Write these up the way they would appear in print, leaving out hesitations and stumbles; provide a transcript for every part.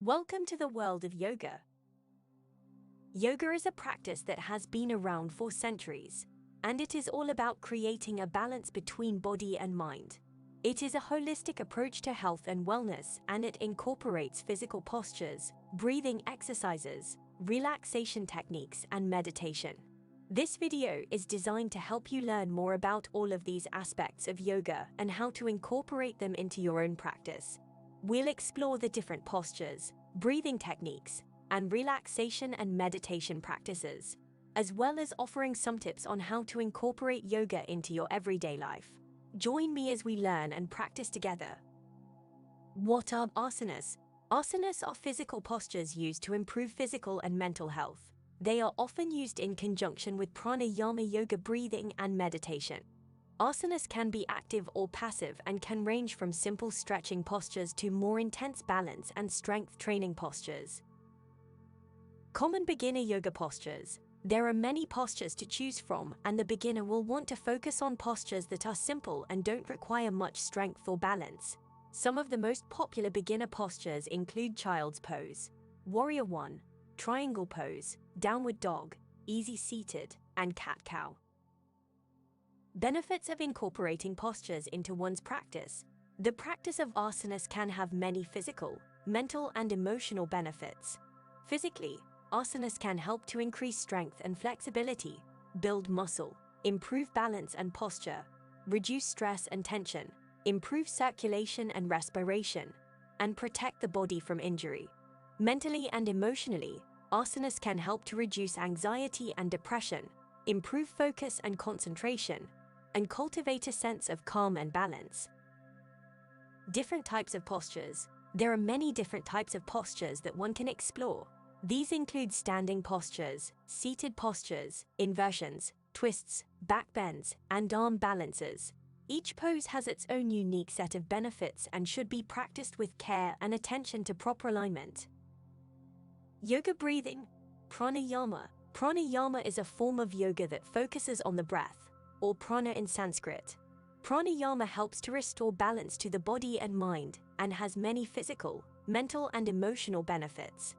Welcome to the world of yoga. Yoga is a practice that has been around for centuries, and it is all about creating a balance between body and mind. It is a holistic approach to health and wellness, and it incorporates physical postures, breathing exercises, relaxation techniques, and meditation. This video is designed to help you learn more about all of these aspects of yoga and how to incorporate them into your own practice. We'll explore the different postures, breathing techniques, and relaxation and meditation practices, as well as offering some tips on how to incorporate yoga into your everyday life. Join me as we learn and practice together. What are asanas? Asanas are physical postures used to improve physical and mental health. They are often used in conjunction with pranayama yoga breathing and meditation. Asanas can be active or passive and can range from simple stretching postures to more intense balance and strength training postures. Common beginner yoga postures. There are many postures to choose from, and the beginner will want to focus on postures that are simple and don't require much strength or balance. Some of the most popular beginner postures include Child's Pose, Warrior 1, Triangle Pose, Downward Dog, Easy Seated, and Cat-Cow. Benefits of incorporating postures into one's practice. The practice of asanas can have many physical, mental, and emotional benefits. Physically, asanas can help to increase strength and flexibility, build muscle, improve balance and posture, reduce stress and tension, improve circulation and respiration, and protect the body from injury. Mentally and emotionally, asanas can help to reduce anxiety and depression, improve focus and concentration, and cultivate a sense of calm and balance. Different types of postures. There are many different types of postures that one can explore. These include standing postures, seated postures, inversions, twists, back bends, and arm balances. Each pose has its own unique set of benefits and should be practiced with care and attention to proper alignment. Yoga breathing. Pranayama. Pranayama is a form of yoga that focuses on the breath, or prana in Sanskrit. Pranayama helps to restore balance to the body and mind and has many physical, mental, and emotional benefits.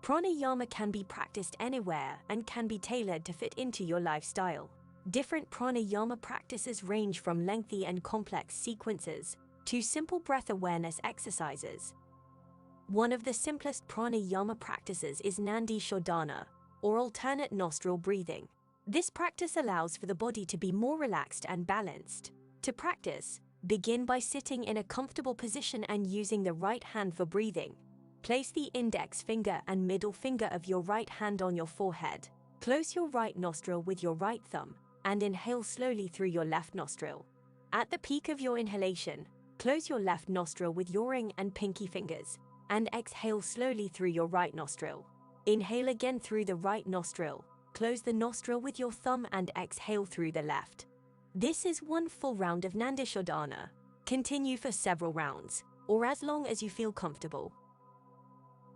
Pranayama can be practiced anywhere and can be tailored to fit into your lifestyle. Different pranayama practices range from lengthy and complex sequences to simple breath awareness exercises. One of the simplest pranayama practices is Nandi Shodhana, or alternate nostril breathing. This practice allows for the body to be more relaxed and balanced. To practice, begin by sitting in a comfortable position and using the right hand for breathing. Place the index finger and middle finger of your right hand on your forehead. Close your right nostril with your right thumb and inhale slowly through your left nostril. At the peak of your inhalation, close your left nostril with your ring and pinky fingers and exhale slowly through your right nostril. Inhale again through the right nostril. Close the nostril with your thumb and exhale through the left. This is one full round of Nandi Shodhana. Continue for several rounds, or as long as you feel comfortable.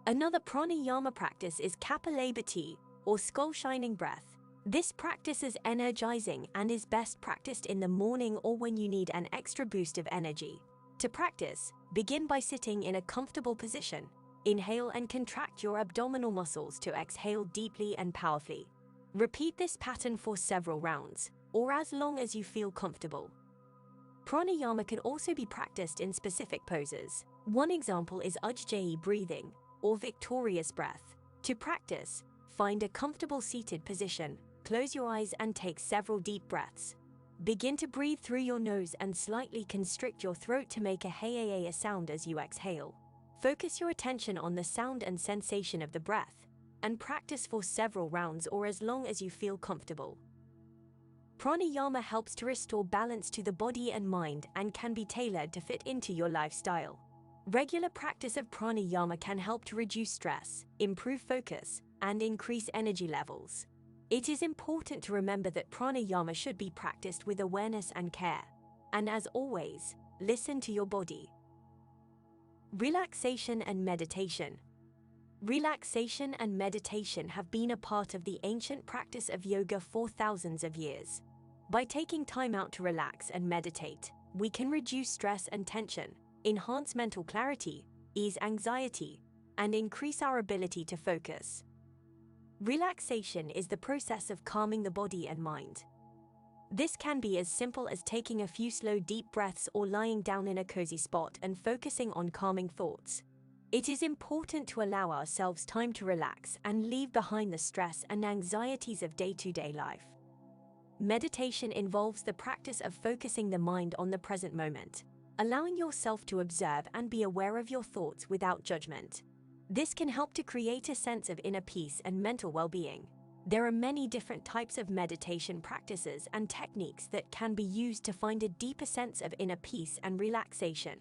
Another pranayama practice is Kapalabhati, or skull shining breath. This practice is energizing and is best practiced in the morning or when you need an extra boost of energy. To practice, begin by sitting in a comfortable position. Inhale and contract your abdominal muscles to exhale deeply and powerfully. Repeat this pattern for several rounds, or as long as you feel comfortable. Pranayama can also be practiced in specific poses. One example is Ujjayi breathing, or victorious breath. To practice, find a comfortable seated position, close your eyes and take several deep breaths. Begin to breathe through your nose and slightly constrict your throat to make a hey sound as you exhale. Focus your attention on the sound and sensation of the breath, and practice for several rounds or as long as you feel comfortable. Pranayama helps to restore balance to the body and mind and can be tailored to fit into your lifestyle. Regular practice of pranayama can help to reduce stress, improve focus, and increase energy levels. It is important to remember that pranayama should be practiced with awareness and care. And as always, listen to your body. Relaxation and meditation. Relaxation and meditation have been a part of the ancient practice of yoga for thousands of years. By taking time out to relax and meditate, we can reduce stress and tension, enhance mental clarity, ease anxiety, and increase our ability to focus. Relaxation is the process of calming the body and mind. This can be as simple as taking a few slow, deep breaths or lying down in a cozy spot and focusing on calming thoughts. It is important to allow ourselves time to relax and leave behind the stress and anxieties of day-to-day life. Meditation involves the practice of focusing the mind on the present moment, allowing yourself to observe and be aware of your thoughts without judgment. This can help to create a sense of inner peace and mental well-being. There are many different types of meditation practices and techniques that can be used to find a deeper sense of inner peace and relaxation.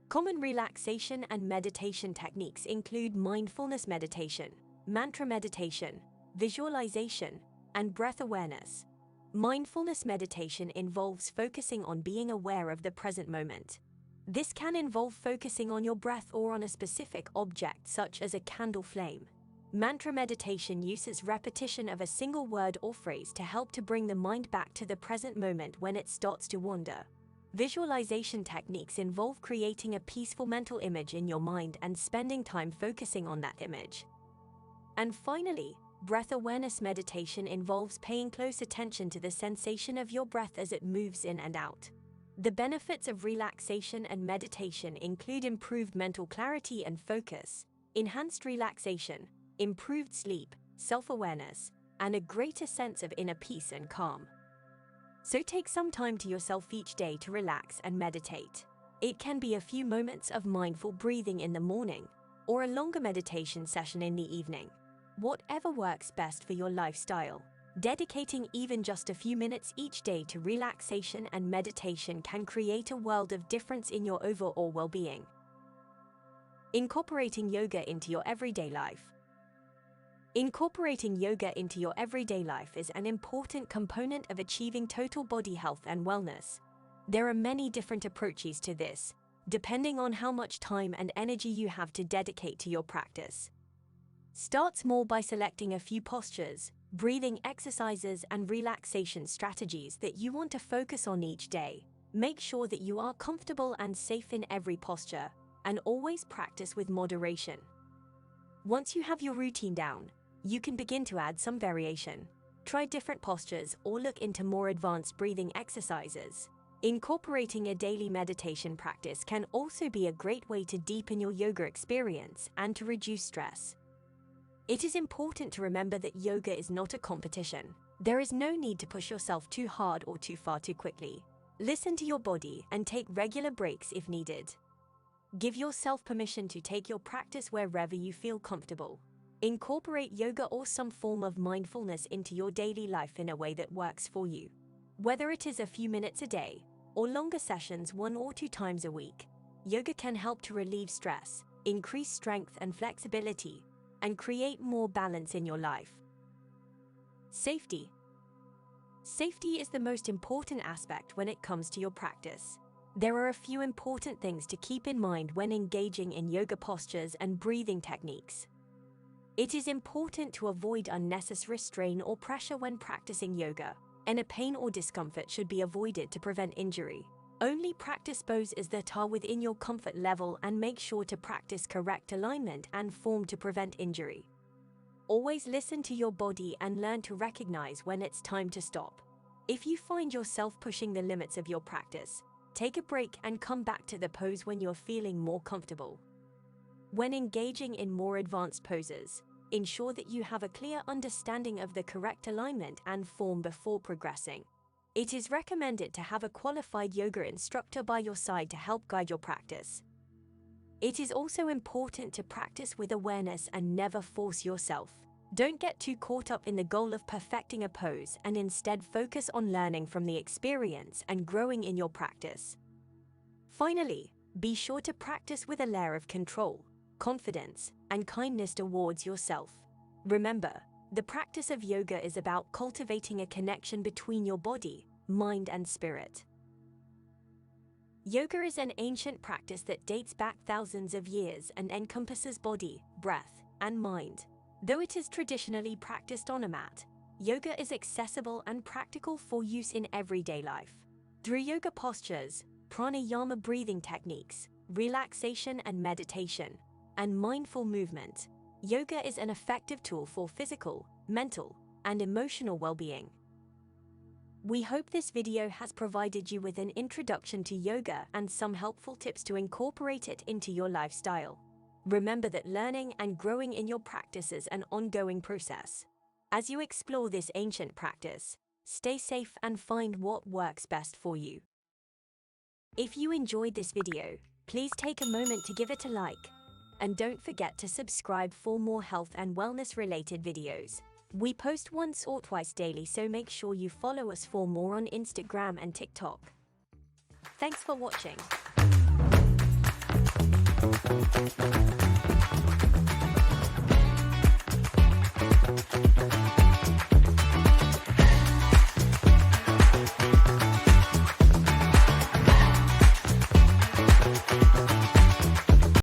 Common relaxation and meditation techniques include mindfulness meditation, mantra meditation, visualization, and breath awareness. Mindfulness meditation involves focusing on being aware of the present moment. This can involve focusing on your breath or on a specific object such as a candle flame. Mantra meditation uses repetition of a single word or phrase to help to bring the mind back to the present moment when it starts to wander. Visualization techniques involve creating a peaceful mental image in your mind and spending time focusing on that image. And finally, breath awareness meditation involves paying close attention to the sensation of your breath as it moves in and out. The benefits of relaxation and meditation include improved mental clarity and focus, enhanced relaxation, improved sleep, self-awareness, and a greater sense of inner peace and calm. So take some time to yourself each day to relax and meditate. It can be a few moments of mindful breathing in the morning, or a longer meditation session in the evening. Whatever works best for your lifestyle. Dedicating even just a few minutes each day to relaxation and meditation can create a world of difference in your overall well-being. Incorporating yoga into your everyday life. Incorporating yoga into your everyday life is an important component of achieving total body health and wellness. There are many different approaches to this, depending on how much time and energy you have to dedicate to your practice. Start small by selecting a few postures, breathing exercises, and relaxation strategies that you want to focus on each day. Make sure that you are comfortable and safe in every posture, and always practice with moderation. Once you have your routine down, you can begin to add some variation. Try different postures or look into more advanced breathing exercises. Incorporating a daily meditation practice can also be a great way to deepen your yoga experience and to reduce stress. It is important to remember that yoga is not a competition. There is no need to push yourself too hard or too far too quickly. Listen to your body and take regular breaks if needed. Give yourself permission to take your practice wherever you feel comfortable. Incorporate yoga or some form of mindfulness into your daily life in a way that works for you. Whether it is a few minutes a day or longer sessions 1 or 2 times a week, yoga can help to relieve stress, increase strength and flexibility, and create more balance in your life. Safety. Safety is the most important aspect when it comes to your practice. There are a few important things to keep in mind when engaging in yoga postures and breathing techniques. It is important to avoid unnecessary strain or pressure when practicing yoga, and a pain or discomfort should be avoided to prevent injury. Only practice poses that are within your comfort level and make sure to practice correct alignment and form to prevent injury. Always listen to your body and learn to recognize when it's time to stop. If you find yourself pushing the limits of your practice, take a break and come back to the pose when you're feeling more comfortable. When engaging in more advanced poses, ensure that you have a clear understanding of the correct alignment and form before progressing. It is recommended to have a qualified yoga instructor by your side to help guide your practice. It is also important to practice with awareness and never force yourself. Don't get too caught up in the goal of perfecting a pose and instead focus on learning from the experience and growing in your practice. Finally, be sure to practice with a layer of control, confidence, and kindness towards yourself. Remember, the practice of yoga is about cultivating a connection between your body, mind, and spirit. Yoga is an ancient practice that dates back thousands of years and encompasses body, breath, and mind. Though it is traditionally practiced on a mat, yoga is accessible and practical for use in everyday life. Through yoga postures, pranayama breathing techniques, relaxation and meditation, and mindful movement. Yoga is an effective tool for physical, mental, and emotional well-being. We hope this video has provided you with an introduction to yoga and some helpful tips to incorporate it into your lifestyle. Remember that learning and growing in your practice is an ongoing process. As you explore this ancient practice, stay safe and find what works best for you. If you enjoyed this video, please take a moment to give it a like. And don't forget to subscribe for more health and wellness related videos. We post once or twice daily, so make sure you follow us for more on Instagram and TikTok. Thanks for watching.